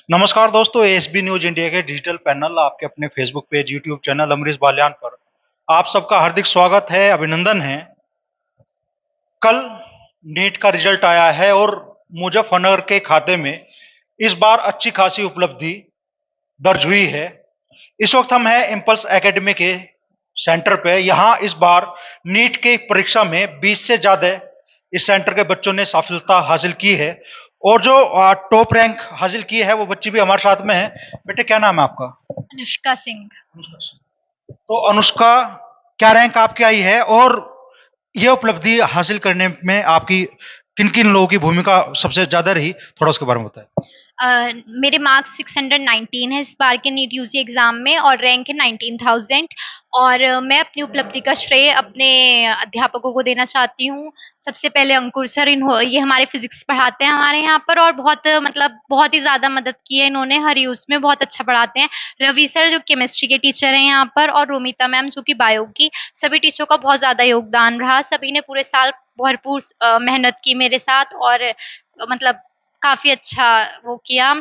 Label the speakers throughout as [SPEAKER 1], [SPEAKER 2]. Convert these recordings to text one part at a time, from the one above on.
[SPEAKER 1] नमस्कार दोस्तों, SB news India के डिजिटल पैनल आपके अपने Facebook page, YouTube channel Amrish Baliyan पर आप सबका हार्दिक स्वागत है, अभिनंदन है। कल नीट का रिजल्ट आया है और मुजफ्फरनगर के खाते में इस बार अच्छी खासी उपलब्धि दर्ज हुई है। इस वक्त हम हैं इम्पल्स एकेडमी के सेंटर पे। यहाँ इस बार नीट के परीक्षा में 20 से ज्यादा इस सेंटर के बच्चों ने सफलता हासिल की है और जो टॉप रैंक हासिल की है वो बच्ची भी हमारे साथ में है। बेटे, क्या नाम है आपका?
[SPEAKER 2] अनुष्का सिंह।
[SPEAKER 1] अनुष्का सिंह। तो अनुष्का, क्या रैंक आपकी आई है और ये उपलब्धि हासिल करने में आपकी किन किन लोगों की भूमिका सबसे ज्यादा रही, थोड़ा उसके बारे में बताएं।
[SPEAKER 2] मेरे मार्क्स 619 है इस बार के नीट यूजी एग्जाम में और रैंक है 19,000। और मैं अपनी उपलब्धि का श्रेय अपने अध्यापकों को देना चाहती हूँ। सबसे पहले अंकुर सर, ये हमारे फिजिक्स पढ़ाते हैं हमारे यहाँ पर, और बहुत ही ज्यादा मदद की है इन्होंने, हर यूज में बहुत अच्छा पढ़ाते हैं। रवि सर जो केमिस्ट्री के टीचर हैं यहाँ पर, और रोमिता मैम जो कि बायो की। सभी टीचरों का बहुत ज्यादा योगदान रहा। सभी ने पूरे साल भरपूर मेहनत की मेरे साथ, और मतलब काफी अच्छा वो किया।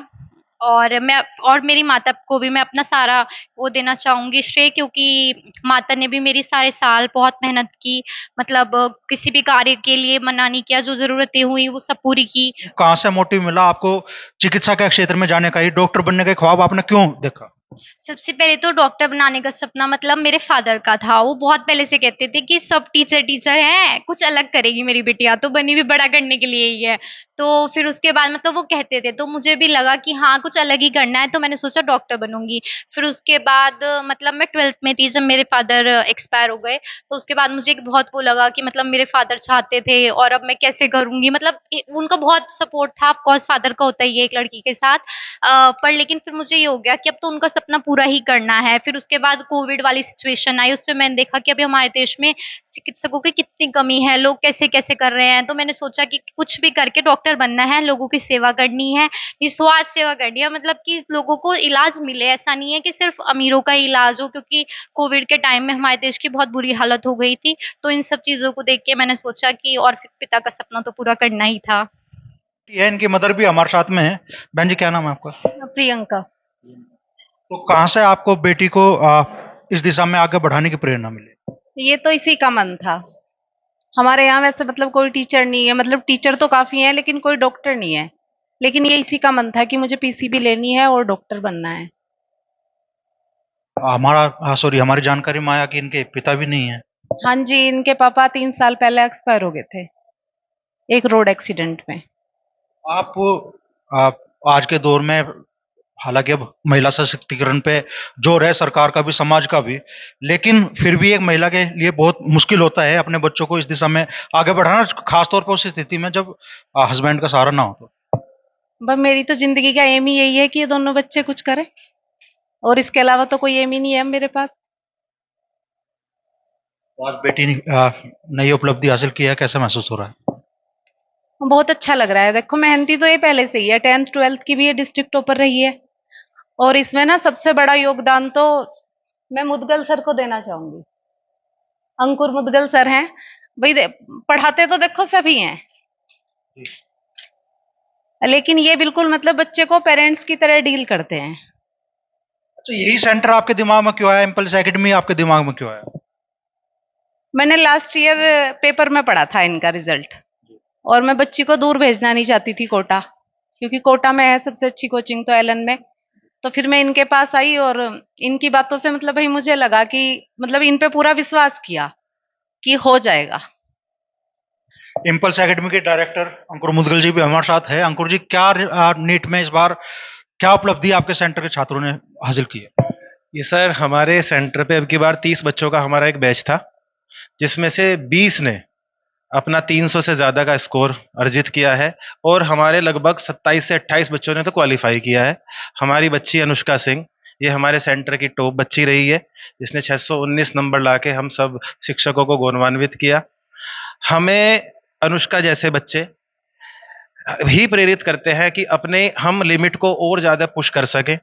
[SPEAKER 2] और मेरी माता को भी मैं अपना सारा वो देना चाहूंगी श्रेय, क्योंकि माता ने भी मेरी सारे साल बहुत मेहनत की। मतलब किसी भी कार्य के लिए मना नहीं किया, जो जरूरतें हुई वो सब पूरी की।
[SPEAKER 1] कहाँ से मोटिव मिला आपको चिकित्सा के क्षेत्र में जाने का? ही डॉक्टर बनने का ख्वाब आपने क्यों देखा?
[SPEAKER 2] सबसे पहले तो डॉक्टर बनाने का सपना मतलब मेरे फादर का था। वो बहुत पहले से कहते थे कि सब टीचर टीचर हैं, कुछ अलग करेगी मेरी बिटिया, तो बनी भी बड़ा करने के लिए ही है। तो फिर उसके बाद मतलब वो कहते थे, तो मुझे भी लगा कि हाँ कुछ अलग ही करना है, तो मैंने सोचा डॉक्टर बनूंगी। फिर उसके बाद मतलब मैं 12th में थी जब मेरे फादर एक्सपायर हो गए। तो उसके बाद मुझे एक बहुत वो लगा कि मतलब मेरे फादर चाहते थे और अब मैं कैसे करूंगी। मतलब उनका बहुत सपोर्ट था, ऑफकोर्स फादर का होता ही है एक लड़की के साथ। पर लेकिन फिर मुझे ये हो गया कि अब तो उनका सपना पूरा ही करना है। फिर उसके बाद कोविड वाली सिचुएशन आई, उसमें मैंने देखा कि अभी हमारे देश में चिकित्सकों की कितनी कमी है, लोग कैसे कैसे कर रहे हैं। तो मैंने सोचा कि कुछ भी करके डॉक्टर बनना है, लोगों की सेवा करनी है, निस्वार्थ सेवा करनी है। मतलब कि लोगों को इलाज मिले, ऐसा नहीं है कि सिर्फ अमीरों का इलाज हो, क्योंकि कोविड के टाइम में हमारे देश की बहुत बुरी हालत हो गई थी। तो इन सब चीजों को देख के मैंने सोचा कि और फिर पिता का सपना तो पूरा करना ही था।
[SPEAKER 1] ये इनकी मदर भी हमारे साथ में है। बहन जी, क्या नाम है आपका?
[SPEAKER 2] प्रियंका।
[SPEAKER 1] तो कहाँ से आपको बेटी को इस दिशा में आगे बढ़ाने की प्रेरणा मिली?
[SPEAKER 3] ये तो इसी का मन था। हमारे यहाँ वैसे मतलब कोई टीचर नहीं है, मतलब टीचर तो काफी हैं लेकिन कोई डॉक्टर नहीं है। लेकिन ये इसी का मन था कि मुझे पीसीबी लेनी है और डॉक्टर बनना है।
[SPEAKER 1] हमारी जानकारी में आया कि इनके पिता भी नहीं है।
[SPEAKER 3] हाँ जी, इनके पापा 3 साल पहले एक्सपायर हो गए थे एक रोड एक्सीडेंट में।
[SPEAKER 1] आप, आप आज के दौर में, हालांकि अब महिला सशक्तिकरण पे जोर है सरकार का भी, समाज का भी, लेकिन फिर भी एक महिला के लिए बहुत मुश्किल होता है अपने बच्चों को इस दिशा में आगे बढ़ाना, खासतौर पर उस स्थिति में जब हस्बैंड का सहारा ना हो। तो
[SPEAKER 3] पर मेरी तो जिंदगी का एम ही यही है कि ये दोनों बच्चे कुछ करें, और इसके अलावा तो कोई एम ही नहीं है मेरे पास।
[SPEAKER 1] आज बेटी ने नई उपलब्धि हासिल की है, कैसा महसूस हो रहा है?
[SPEAKER 3] बहुत अच्छा लग रहा है। देखो मेहनती तो ये पहले से ही है, 10th 12th की भी ये डिस्ट्रिक्ट टॉपर रही है। और इसमें ना सबसे बड़ा योगदान तो मैं मुदगल सर को देना चाहूंगी। अंकुर मुदगल सर हैं भाई। पढ़ाते तो देखो सभी हैं, लेकिन ये बिल्कुल मतलब बच्चे को पेरेंट्स की तरह डील करते हैं।
[SPEAKER 1] अच्छा, यही सेंटर आपके दिमाग में क्यों आया? इम्पल्स एकेडमी आपके दिमाग में क्यों आया?
[SPEAKER 3] मैंने लास्ट ईयर पेपर में पढ़ा था इनका रिजल्ट, और मैं बच्ची को दूर भेजना नहीं चाहती थी कोटा, क्योंकि कोटा में है सबसे अच्छी कोचिंग तो एलन में। तो फिर मैं इनके पास आई और इनकी बातों से मतलब भाई मुझे लगा कि मतलब इन पे पूरा विश्वास किया कि हो जाएगा।
[SPEAKER 1] इम्पल्स एकेडमी के डायरेक्टर अंकुर मुदगल जी भी हमारे साथ है। अंकुर जी, क्या नीट में इस बार क्या उपलब्धि आपके सेंटर के छात्रों ने हासिल की है?
[SPEAKER 4] ये सर हमारे सेंटर पे अब की बार 30 बच्चों का हमारा एक बैच था, जिसमें से 20 ने अपना 300 से ज्यादा का स्कोर अर्जित किया है, और हमारे लगभग 27 से 28 बच्चों ने तो क्वालिफाई किया है। हमारी बच्ची अनुष्का सिंह, ये हमारे सेंटर की टॉप बच्ची रही है, जिसने 619 नंबर लाके हम सब शिक्षकों को गौरवान्वित किया। हमें अनुष्का जैसे बच्चे ही प्रेरित करते हैं कि अपने हम लिमिट को और ज्यादा पुश कर सके।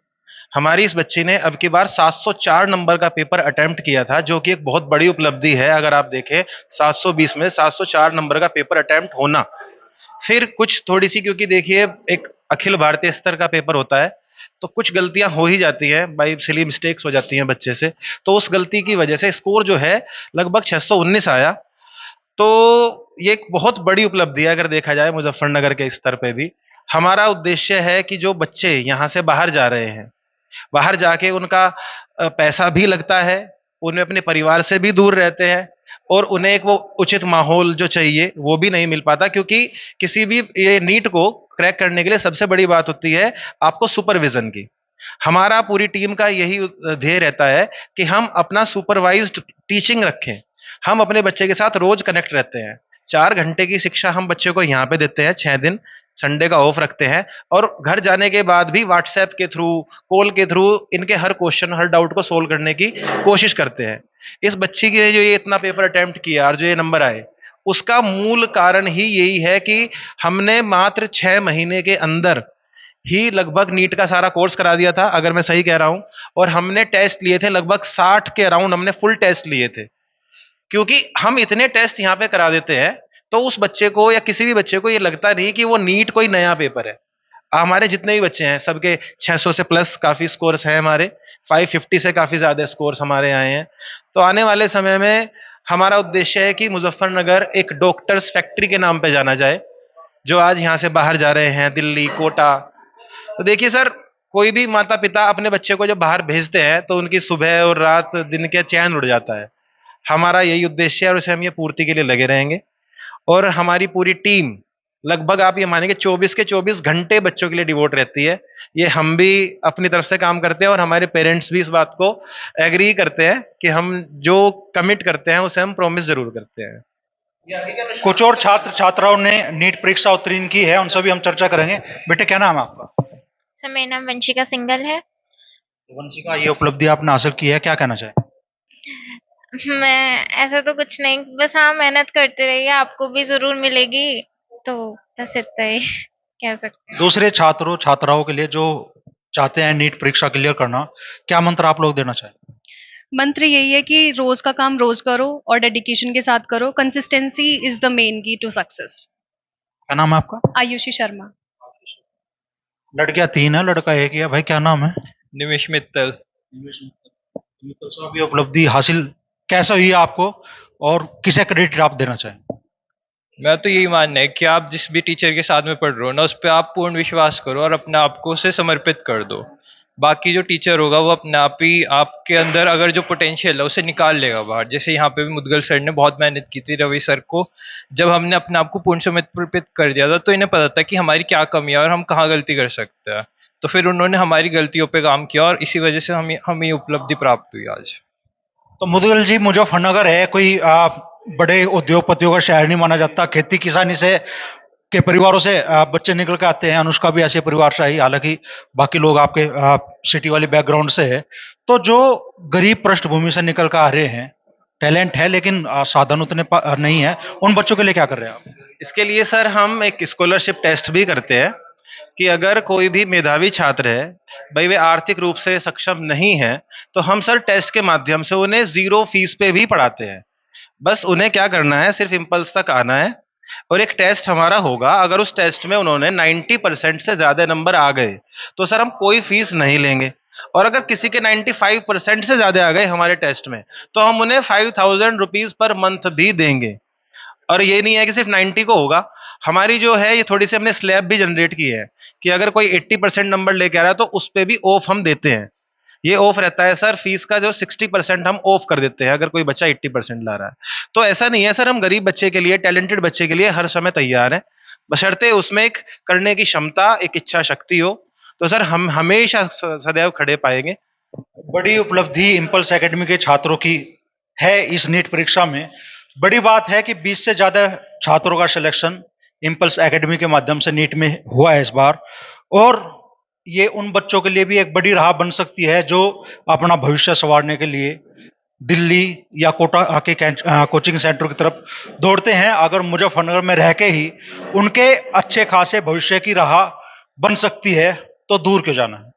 [SPEAKER 4] हमारी इस बच्ची ने अब की बार 704 नंबर का पेपर अटेम्प्ट किया था, जो कि एक बहुत बड़ी उपलब्धि है। अगर आप देखें 720 में 704 नंबर का पेपर अटेम्प्ट होना, फिर कुछ थोड़ी सी, क्योंकि देखिए एक अखिल भारतीय स्तर का पेपर होता है, तो कुछ गलतियां हो ही जाती हैं, बाई सिली मिस्टेक्स हो जाती हैं बच्चे से। तो उस गलती की वजह से स्कोर जो है लगभग 619 आया। तो ये एक बहुत बड़ी उपलब्धि है अगर देखा जाए मुजफ्फरनगर के स्तर पे भी। हमारा उद्देश्य है कि जो बच्चे यहाँ से बाहर जा रहे हैं, बाहर जाके उनका पैसा भी लगता है, उन्हें अपने परिवार से भी दूर रहते हैं, और उन्हें एक वो उचित माहौल जो चाहिए वो भी नहीं मिल पाता, क्योंकि किसी भी ये नीट को क्रैक करने के लिए सबसे बड़ी बात होती है आपको सुपरविजन की। हमारा पूरी टीम का यही ध्येय रहता है कि हम अपना सुपरवाइज्ड टीचिंग रखें। हम अपने बच्चे के साथ रोज कनेक्ट रहते हैं। 4 घंटे की शिक्षा हम बच्चे को यहाँ पे देते हैं, 6 दिन, संडे का ऑफ रखते हैं, और घर जाने के बाद भी व्हाट्सएप के थ्रू, कॉल के थ्रू इनके हर क्वेश्चन, हर डाउट को सोल्व करने की कोशिश करते हैं। इस बच्ची के जो ये इतना पेपर अटेम्प्ट किया और जो ये नंबर आए, उसका मूल कारण ही यही है कि हमने मात्र 6 महीने के अंदर ही लगभग नीट का सारा कोर्स करा दिया था, अगर मैं सही कह रहा हूं, और हमने टेस्ट लिए थे लगभग 60 के अराउंड, हमने फुल टेस्ट लिए थे। क्योंकि हम इतने टेस्ट यहाँ पे करा देते हैं तो उस बच्चे को या किसी भी बच्चे को ये लगता नहीं कि वो नीट कोई नया पेपर है। हमारे जितने भी बच्चे हैं सबके 600 से प्लस काफी स्कोर्स हैं, हमारे 550 से काफी ज्यादा स्कोर्स हमारे आए हैं। तो आने वाले समय में हमारा उद्देश्य है कि मुजफ्फरनगर एक डॉक्टर्स फैक्ट्री के नाम पे जाना जाए, जो आज यहाँ से बाहर जा रहे हैं, दिल्ली, कोटा। तो देखिए सर, कोई भी माता पिता अपने बच्चे को जब बाहर भेजते हैं तो उनकी सुबह और रात दिन के चैन उड़ जाता है। हमारा यही उद्देश्य है और उसे हम ये पूर्ति के लिए लगे रहेंगे। और हमारी पूरी टीम लगभग आप ये मानेंगे 24 के 24 घंटे बच्चों के लिए डिवोट रहती है। ये हम भी अपनी तरफ से काम करते हैं और हमारे पेरेंट्स भी इस बात को एग्री करते हैं कि हम जो कमिट करते हैं उसे हम प्रॉमिस जरूर करते हैं।
[SPEAKER 1] कुछ और छात्र छात्राओं ने नीट परीक्षा उत्तीर्ण की है, उनसे भी हम चर्चा करेंगे। बेटे क्या नाम है आपका?
[SPEAKER 5] सर मेरा नाम वंशिका सिंगल है।
[SPEAKER 1] वंशिका, ये उपलब्धि आपने हासिल की है, क्या कहना चाहे?
[SPEAKER 5] मैं ऐसा तो कुछ नहीं, बस हाँ मेहनत करते रहिए, आपको भी जरूर मिलेगी, तो बस इतना ही कह सकते हैं।
[SPEAKER 1] दूसरे छात्रों छात्राओं के लिए जो चाहते हैं नीट परीक्षा क्लियर करना, क्या मंत्र आप लोग देना चाहें?
[SPEAKER 6] मंत्र यही है कि रोज का काम रोज करो और डेडिकेशन के साथ करो। कंसिस्टेंसी इज द मेन की टू सक्सेस।
[SPEAKER 1] क्या नाम है आपका?
[SPEAKER 6] आयुषी शर्मा।
[SPEAKER 1] लड़कियां 3 है, लड़का 1 ही है। भाई क्या नाम है?
[SPEAKER 7] निमिष मित्तल।
[SPEAKER 1] मित्तल साहब, ये उपलब्धि हासिल कैसे हुई आपको और किसे क्रेडिट आप देना चाहें?
[SPEAKER 7] मैं तो यही मानना है कि आप जिस भी टीचर के साथ में पढ़ रहे हो ना, उस पर आप पूर्ण विश्वास करो और अपने आप को उसे समर्पित कर दो। बाकी जो टीचर होगा वो अपने आप ही आपके अंदर अगर जो पोटेंशियल है उसे निकाल लेगा बाहर। जैसे यहाँ पे भी मुदगल सर ने बहुत मेहनत की थी, रवि सर को जब हमने अपने आप को पूर्ण समर्पित कर दिया था तो इन्हें पता था कि हमारी क्या कमी है और हम कहाँ गलती कर सकते हैं। तो फिर उन्होंने हमारी गलतियों पे काम किया और इसी वजह से हमें ये उपलब्धि प्राप्त हुई आज।
[SPEAKER 1] तो मुदगल जी, मुजफ्फरनगर है कोई बड़े उद्योगपतियों का शहर नहीं माना जाता। खेती किसानी से के परिवारों से बच्चे निकल के आते हैं। अनुष्का भी ऐसे परिवार से आई, हालांकि बाकी लोग आपके सिटी वाले बैकग्राउंड से है। तो जो गरीब पृष्ठभूमि से निकल कर आ रहे हैं, टैलेंट है लेकिन साधन उतने नहीं है, उन बच्चों के लिए क्या कर रहे हैं आप?
[SPEAKER 4] इसके लिए सर हम एक स्कॉलरशिप टेस्ट भी करते हैं कि अगर कोई भी मेधावी छात्र है, भाई वे आर्थिक रूप से सक्षम नहीं है, तो हम सर टेस्ट के माध्यम से उन्हें 0 फीस पे भी पढ़ाते हैं। बस उन्हें क्या करना है, सिर्फ इम्पल्स तक आना है और एक टेस्ट हमारा होगा। अगर उस टेस्ट में उन्होंने 90% से ज्यादा नंबर आ गए तो सर हम कोई फीस नहीं लेंगे, और अगर किसी के 95% से ज्यादा आ गए हमारे टेस्ट में तो हम उन्हें 5000 रुपीज पर मंथ भी देंगे। और ये नहीं है कि सिर्फ 90 को होगा, हमारी जो है ये थोड़ी सी हमने स्लैब भी जनरेट की है कि अगर कोई 80% नंबर लेके आ रहा है तो उस पर भी ऑफ हम देते हैं। ये ऑफ रहता है सर, फीस का जो 60% हम ऑफ कर देते हैं अगर कोई बच्चा 80% ला रहा है। तो ऐसा नहीं है सर, हम गरीब बच्चे के लिए, टैलेंटेड बच्चे के लिए हर समय तैयार हैं, बशर्ते उसमें एक करने की क्षमता, एक इच्छा शक्ति हो। तो सर हम हमेशा सदैव खड़े पाएंगे।
[SPEAKER 1] बड़ी उपलब्धि इम्पल्स एकेडमी के छात्रों की है इस नीट परीक्षा में। बड़ी बात है कि 20 से ज्यादा छात्रों का सिलेक्शन इम्पल्स एकेडमी के माध्यम से नीट में हुआ है इस बार, और ये उन बच्चों के लिए भी एक बड़ी राह बन सकती है जो अपना भविष्य संवारने के लिए दिल्ली या कोटा के कोचिंग सेंटर की तरफ दौड़ते हैं। अगर मुजफ्फरनगर में रह के ही उनके अच्छे खासे भविष्य की राह बन सकती है तो दूर क्यों जाना है।